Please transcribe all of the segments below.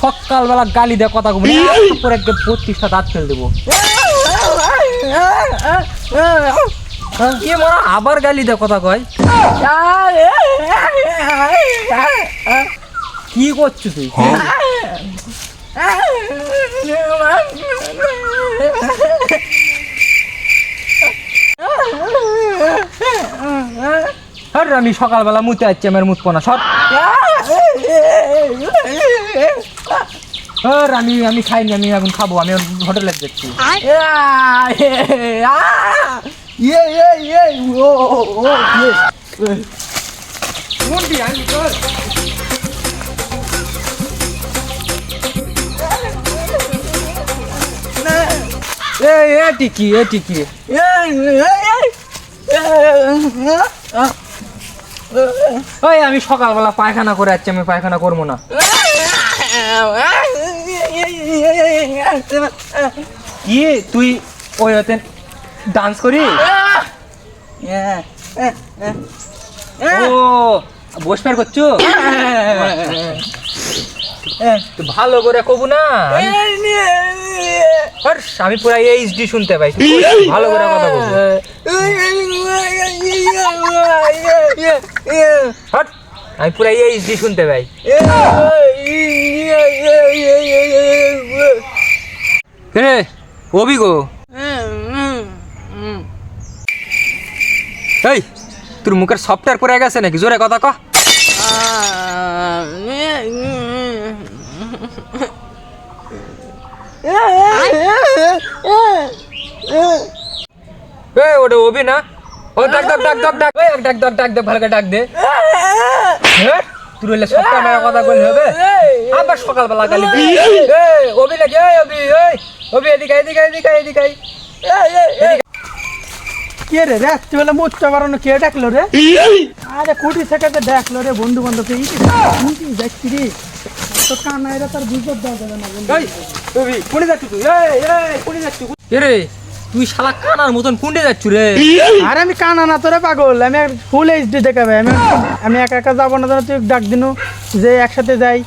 সকালবেলা গালি দেয় কথা কম পরে একদম 25টা দাঁত ফেল দেবো। আবার গালি দেয় কথা কয়। কি করছো তুই? আমি সকালবেলা মুতে যাচ্ছি, আমার মুতবো না সব। আমি খাইনি, আমি এখন খাবো, আমি হোটেলে যাচ্ছি। আমি সকালবেলা পায়খানা করে যাচ্ছি, আমি পায়খানা করবো না। কি তুই ওই হতে ডান্স করি? ও বসবার করছো? ভালো করে কবু না, আমি পুরা এইচডি শুনতে পাই, ভালো করে কথা বলবো। আমি পুরা এইচডি শুনতে পাই। রে অভি গো, এই তোর মুখের সফটওয়্যার পরে গেছে নাকি? জোরে কথা ক। ওটা অভি না? ও ডাক ডাক ডাক ডাক ডাক ডাক ডাক ডাক ডাক ভালো করে ডাক দে। তুই হইলে সফটওয়্যার কথা বললে হবে? আবার সকালবেলা গালি অভি নাকি? অভি এদিকে এদিকে এদিকে এদিকে। কে রে রাত্রিবেলা মুচটা বাড়ানো কে ডাকলো রে? আরে কুটি থেকে তো ডাকলো রে, বন্ধু বান্ধব যাচ্ছি রে। তো কানাইরা তার বুঝতে দেওয়া যাবে না বন্ধু। কোনে যাচ্ছ তুই? কোনে যাচ্ছ? রে তুই শালা কানার মতন কোনে যাচ্ছ রে? আরে আমি কানা না তোরে পাগল, আমি ফুল এইচডি দেখাবে। আমি একা একা যাবো না, তুই ডাক দিনু যে একসাথে যাই।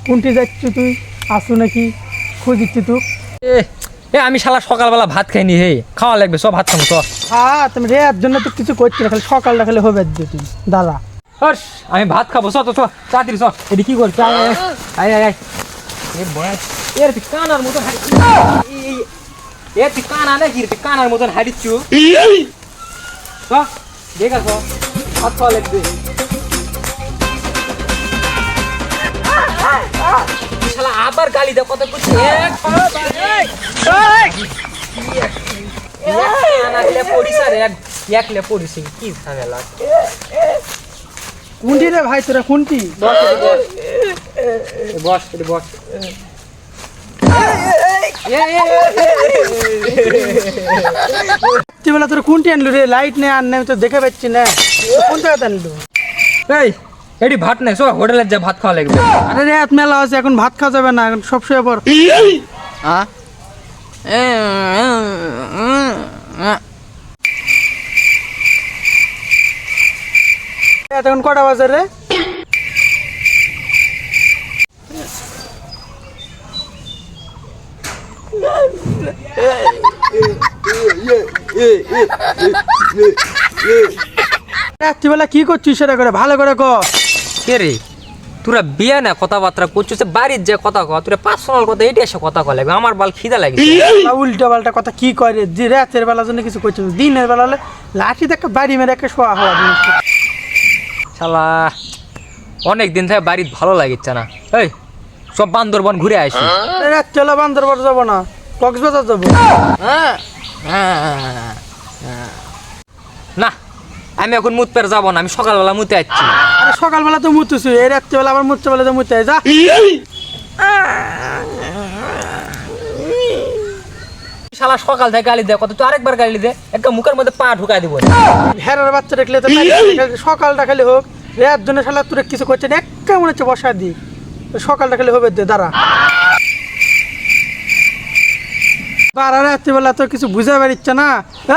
কোনটি যাচ্ছ তুই? আসু নাকি খুঁজিচ্ছি তুই? আমি শালা সকালবেলা ভাত খাইনি, হে খাওয়া লাগবে, সব ভাত খাবো। হ্যাঁ তুমি রে এর জন্য তো কিছু করছি না, খালি সকালটা খালি হবে তুই দাদা। আমি ভাত খাবো, তো চাকরি চ। এটি কি করছি? তুই কানার মতন তুই কানা নাকি? তুই কানার মতন হারিচ্ছু। ঠিক আছে ভাত খাওয়া লাগবে। শালা আবার গালি দে কত করছি। কি ঝামেলা? কোনটি রে ভাই তোরা কোনটি? বস বস। বেলা তোর কোনটি আনলু রে? লাইট নেই আর নেই তো দেখে পাচ্ছি না, কোন জায়গাতে আনলু? এই এটি ভাত নেই, সব হোটেলে যা ভাত খাওয়া লাগবে। আরে রাত মেলা আছে, এখন ভাত খাওয়া যাবে না, এখন সব শুয়ে পর। এখন কটা বাজে রে? রাত্রিবেলা কি করছিস সেটা করে ভালো করে ক। কে রে তোরা বিয়া না কথাবার্তা করছিস, বাড়ির যে কথা কয় তোরা পার্সোনাল কথা এটি এসে কথা কয় লাগবে। আমার বাল খিদা লাগে। উল্টা পাল্টা কথা কি করে? যে রাতের বেলার জন্য কিছু করছিস, দিনের বেলা হলে লাঠি দেখে বাড়ি মেরে একটা শোয়া হওয়া জিনিস। শালা অনেক দিন থেকে বাড়ির ভালো লাগিচ্ছে না। এই সব বান্দরবন ঘুরে আসি। রাত্রিবেলা বান্দরবন যাবো না, কক্সবাজার যাবো। না আমি এখন মুতপের যাবো না, আমি সকালবেলা মুতে যাচ্ছি। আরে সকালবেলা তো মুতেছি, এই রাত্রিবেলা আবার মুততে বেলা তো মুতে যা। শালা সকাল থেকে গালি দেয় কত, তুই আরেকবার গালি দে, একটা মুখের মধ্যে পা ঢুকাই দিব। হেরার বাচ্চা দেখলে তো সকালটা খালি হোক, রাত জন্য শালা তোর কিছু করছে না, একটা মনে হচ্ছে বসা দি, সকালটা খালি হবে দে দাঁড়া। বারা রাত্রিবেলা তো কিছু বুঝা পারিচ্ছে না,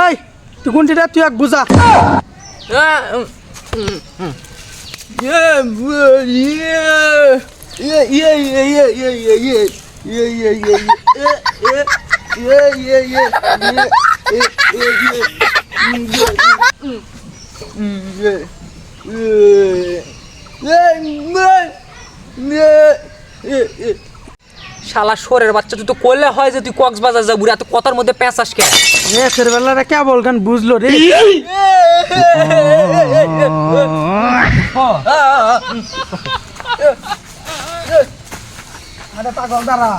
এই তুই কোনটিটা তুই এক বুঝা। শালা শোরের বাচ্চা, তুই তো করলে হয় যে তুই কক্সবাজার যাবি, এত কথার মধ্যে পেঁচাস কে? রাতের বেলাটা কে বলগান বুঝলো রে। আরে পাগল দাঁড়া।